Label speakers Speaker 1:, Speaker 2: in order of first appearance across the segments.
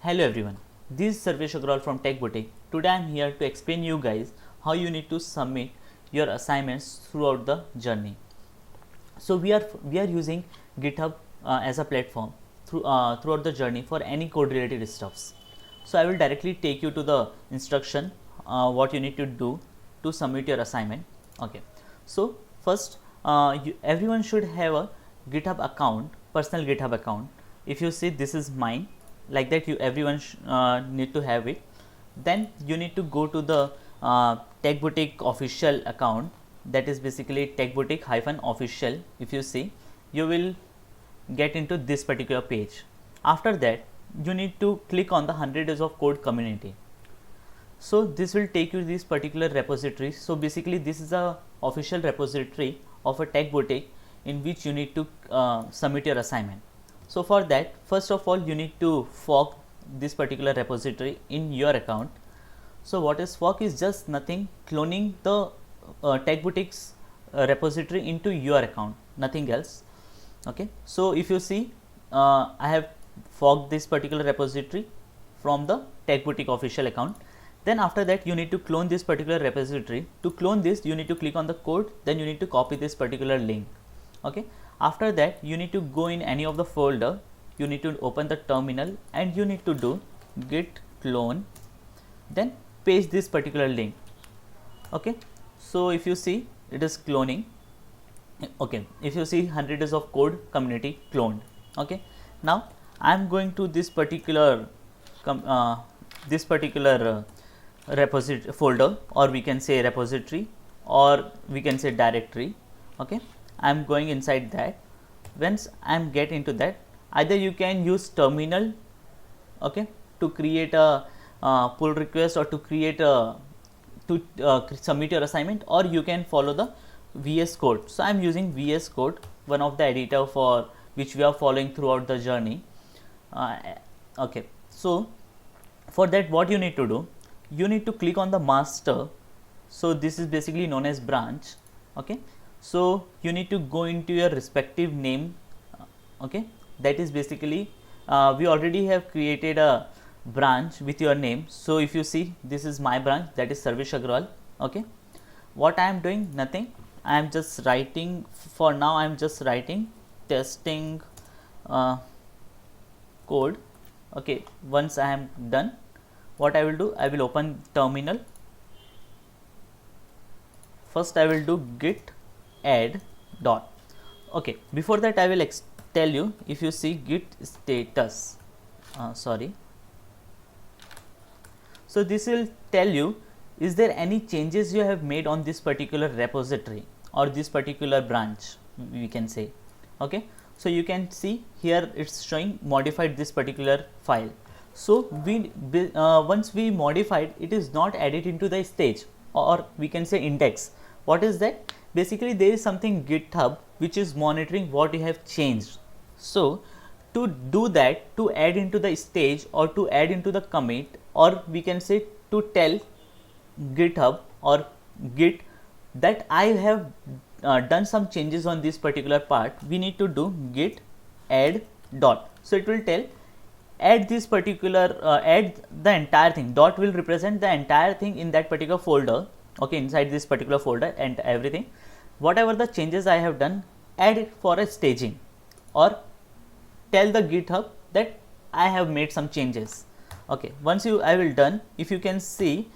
Speaker 1: Hello everyone, this is Sarvesh Agrawal from Tech Boutique. Today I am here to explain you guys how you need to submit your assignments throughout the journey. So we are using GitHub as a platform throughout the journey for any code related stuffs. So I will directly take you to the instruction what you need to do to submit your assignment. Okay. So first everyone should have a GitHub account, personal GitHub account. If you see, this is mine. Like that, everyone need to have it. Then you need to go to the Tech Boutique official account, that is basically Tech Boutique -official. If you see, you will get into this particular page. After that, you need to click on the 100 days of code community. So this will take you to this particular repository. So basically this is a official repository of a Tech Boutique in which you need to submit your assignment. So for that, first of all, you need to fork this particular repository in your account. So what is fork is just nothing, cloning the Tech Boutique's repository into your account, nothing else. Okay. So if you see, I have forked this particular repository from the Tech Boutique official account. Then after that, you need to clone this particular repository. To clone this, you need to click on the code, then you need to copy this particular link. Okay. After that, you need to go in any of the folder, you need to open the terminal and you need to do git clone, then paste this particular link. Okay. So if you see, it is cloning. Okay. If you see, 100 days of code community cloned. Okay. Now I am going to this particular repository folder, or we can say repository, or we can say directory. Okay. I am going inside that. Once I am get into that, either you can use terminal, okay, to create a pull request or to create a submit your assignment, or you can follow the VS Code. So I am using VS Code, one of the editor for which we are following throughout the journey. Okay. So for that, what you need to do, you need to click on the master. So this is basically known as branch. Okay. So you need to go into your respective name. Okay, that is basically we already have created a branch with your name. So if you see, this is my branch, that is Sarvesh Agrawal. Okay, what I am doing, nothing, I am just writing for now. I am just writing testing code. Okay, once I am done, what I will do, I will open terminal. First I will do git add dot. Okay, before that I will tell you, if you see git status, so this will tell you, is there any changes you have made on this particular repository or this particular branch, we can say. Okay, so you can see here it's showing modified this particular file. So we once we modified, it is not added into the stage, or we can say index. What is that? Basically there is something GitHub which is monitoring what you have changed. So to do that, to add into the stage or to add into the commit, or we can say to tell GitHub or Git that I have done some changes on this particular part, we need to do git add dot. So it will tell add this particular add the entire thing. Dot will represent the entire thing in that particular folder. Okay, inside this particular folder and everything, whatever the changes I have done, add it for a staging, or tell the GitHub that I have made some changes. Okay, once I will done, if you can see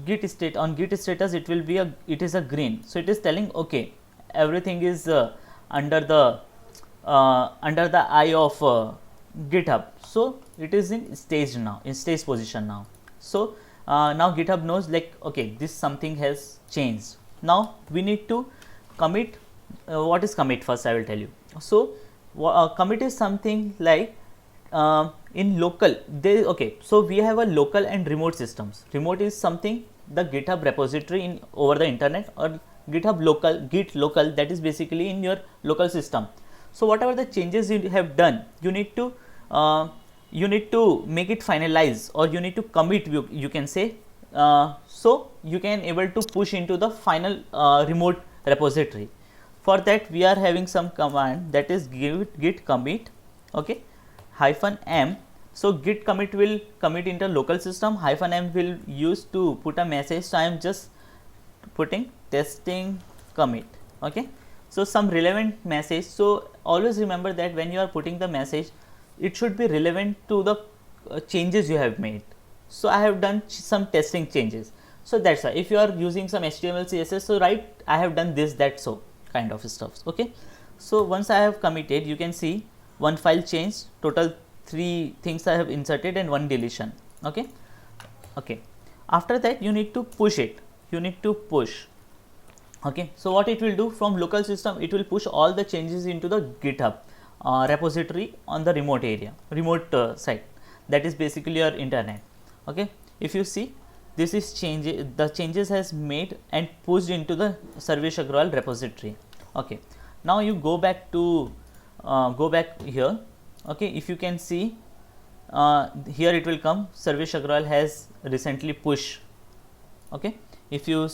Speaker 1: git state, on git status it will be it is a green. So it is telling, okay, everything is under the eye of GitHub. So it is in stage now, in stage position now. So now GitHub knows, like, okay, this something has changed. Now we need to commit. What is commit? First I will tell you. So commit is something like in local, okay, so we have a local and remote systems. Remote is something, the GitHub repository in over the internet, or GitHub local, Git local, that is basically in your local system. So whatever the changes you have done, you need to make it finalize, or you need to commit, you can say, so you can able to push into the final remote repository. For that we are having some command, that is git commit, okay, -m So git commit will commit into local system, -m will use to put a message. So I am just putting testing commit. Okay, so some relevant message. So always remember that when you are putting the message, it should be relevant to the changes you have made. So I have done some testing changes. So that's why if you are using some HTML CSS, so right, I have done this, that, so kind of stuff. Okay, so once I have committed, you can see one file changed, total 3 things I have inserted and 1 deletion. Okay, okay. After that, you need to push it. You need to push. Okay, so what it will do from local system, it will push all the changes into the GitHub repository on the remote area, remote site. That is basically your internet. Okay, if you see, this is the changes has made and pushed into the Sarvesh Agrawal repository. Okay, now you go back here. Okay, if you can see here, it will come Sarvesh Agrawal has recently pushed. Okay, if you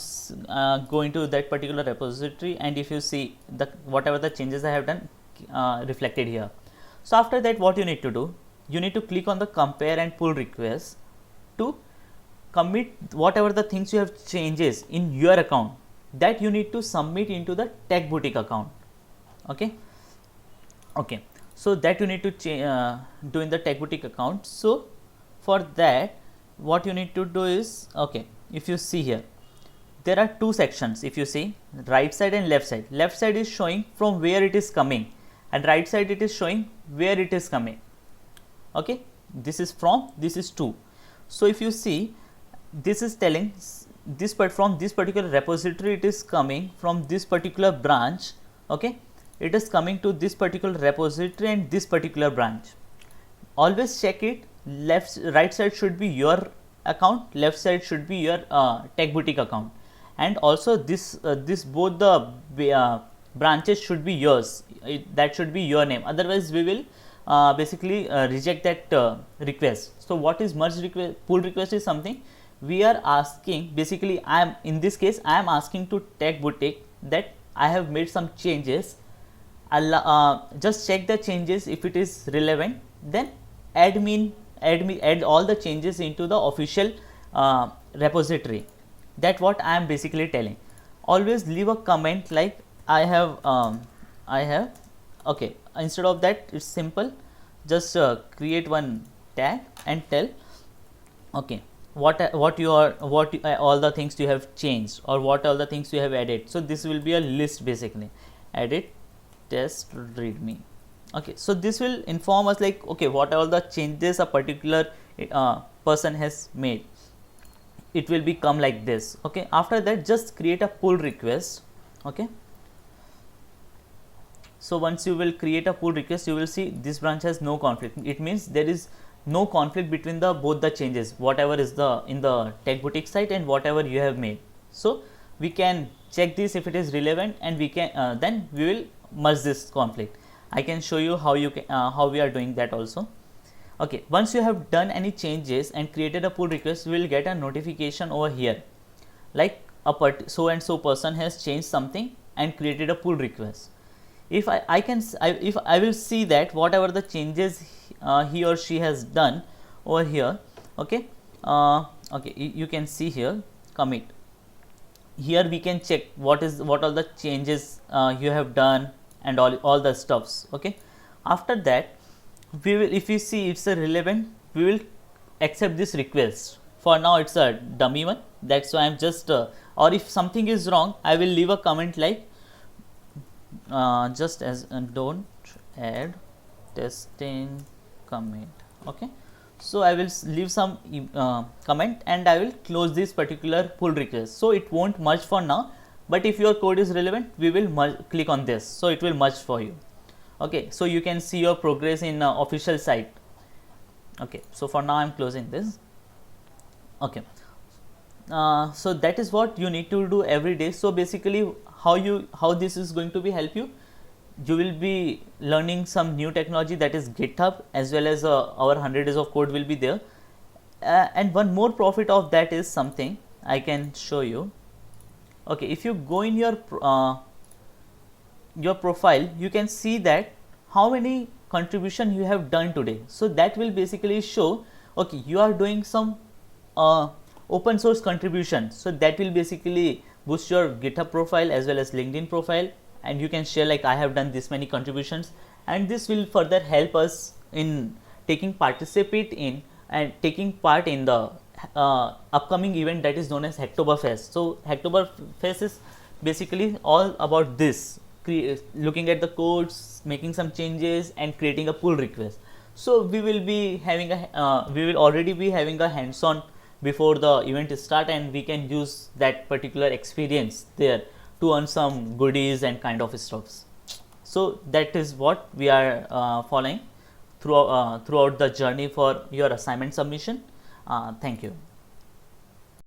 Speaker 1: go into that particular repository and if you see the whatever the changes I have done reflected here. So after that, what you need to do, you need to click on the compare and pull request to commit whatever the things you have changes in your account, that you need to submit into the Tech Boutique account. Okay, okay, so that you need to do in the Tech Boutique account. So for that, what you need to do is, okay, if you see here, there are 2 sections. If you see, right side and left side is showing from where it is coming, and right side it is showing where it is coming. Okay, this is from, this is to. So if you see, this is telling this, but from this particular repository it is coming from this particular branch. Okay, it is coming to this particular repository and this particular branch. Always check it. Right side should be your account, left side should be your Tech Boutique account, and also this both the branches should be yours. That should be your name, otherwise we will basically reject that request. So what is merge request, pull request is something we are asking. Basically, I am, in this case, I am asking to Tech Boutique that I have made some changes. Just check the changes. If it is relevant, then add all the changes into the official repository. That what I am basically telling. Always leave a comment like I have okay. Instead of that, it's simple. Just create one tag and tell, okay, what all the things you have changed, or what all the things you have added. So this will be a list basically. Edit test readme. Okay, so this will inform us like, okay, what all the changes a particular person has made. It will become like this. Okay, after that, just create a pull request. Okay, so once you will create a pull request, you will see this branch has no conflict. It means there is no conflict between the both the changes, whatever is the in the Tech Boutique site and whatever you have made. So we can check this if it is relevant, and we can then we will merge this conflict. I can show you how you can how we are doing that also. Okay, once you have done any changes and created a pull request, you will get a notification over here, like so and so person has changed something and created a pull request. If I will see that whatever the changes he or she has done over here. Okay, okay, you can see here commit. Here we can check what all the changes you have done and all the stuffs. Okay, after that, we will, if you see it's a relevant, we will accept this request. For now it's a dummy one, that's why I'm just or if something is wrong, I will leave a comment like just as don't add testing commit. Okay, so I will leave some comment and I will close this particular pull request. So it won't merge for now, but if your code is relevant, we will click on this, so it will merge for you. Okay, so you can see your progress in official site. Okay, so for now I'm closing this. Okay, so that is what you need to do every day. So basically, how this is going to be help you, you will be learning some new technology, that is GitHub, as well as our 100 days of code will be there. And one more profit of that is something I can show you. Okay, if you go in your profile, you can see that how many contribution you have done today. So that will basically show, okay, you are doing some open source contribution. So that will basically boost your GitHub profile as well as LinkedIn profile, and you can share like I have done this many contributions, and this will further help us in taking part in the upcoming event that is known as Hacktoberfest. So Hacktoberfest is basically all about this, looking at the codes, making some changes and creating a pull request. So we will be having we will already be having a hands-on before the event start, and we can use that particular experience there to earn some goodies and kind of stuffs. So that is what we are following throughout the journey for your assignment submission. Thank you.